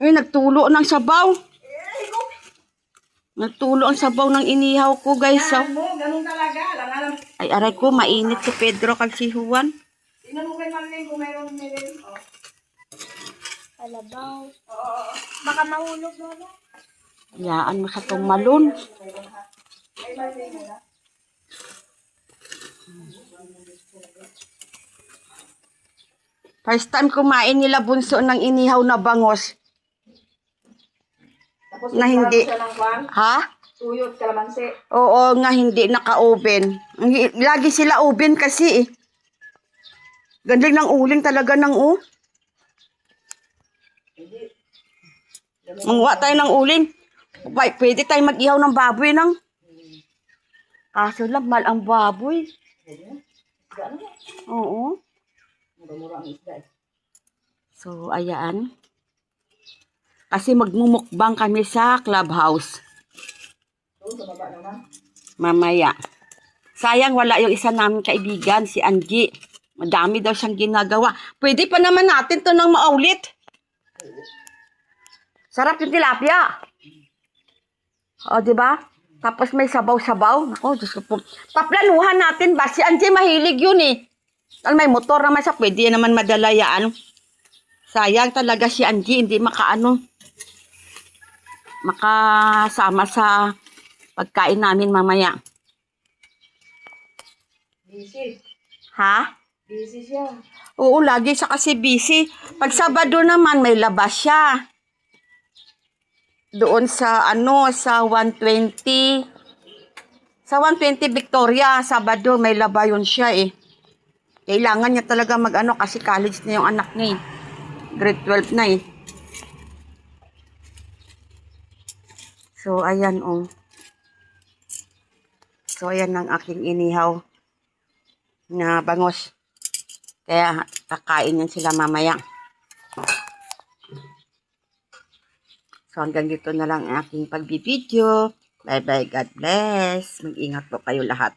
Ay, nagtulo ng sabaw. Nagtulo ang sabaw ng inihaw ko, guys. So. Ganun talaga. Ay, aray ko, mainit si Pedro kag si Juan. Tingnan mo kay Marlene kung mayroon meron. Kalabaw. Baka mahulog mo na. Yaan mo sa tong malun. Ay, Marlene na. First time kumain nila bunso ng inihaw na bangos. Tapos Na hindi. siya ng kwan. Ha? Tuyot, kalamansi. Oo nga, hindi naka-oven. Lagi sila oven kasi eh. Galing ng uling talaga ng Mangwa tayo ng uling. Pwede tayo mag-ihaw ng baboy ng. Kaso lang, mahal ang baboy. Oo. Mura-mura ang isda. So, ayan. Kasi magmumukbang kami sa clubhouse. Doon sa baba naman. Mamaya. Sayang wala yung isa namin kaibigan, si Angie. Madami daw siyang ginagawa. Pwede pa naman natin to nang maulit. Sarap yung tilapia. O, diba? Tapos may sabaw-sabaw. Ako, Diyos ko po. Paplanuhan natin ba? Si Angie mahilig yun eh. May motor naman siya. Pwede naman madala yan. Sayang talaga si Angie. Hindi makasama sa pagkain namin mamaya. Busy. Ha? Busy siya. Oo, lagi siya kasi busy. Pag Sabado naman, may labas siya. Doon sa, sa 120. Sa 120 Victoria, Sabado, may laba yun siya eh. Kailangan niya talaga kasi college na yung anak niya eh. Grade 12 na eh. So, ayan So, ayan ang aking inihaw na bangos. Kaya, kakain yan sila mamaya. So, hanggang dito na lang ang aking pagbibideo. Bye-bye. God bless. Mag-ingat po kayo lahat.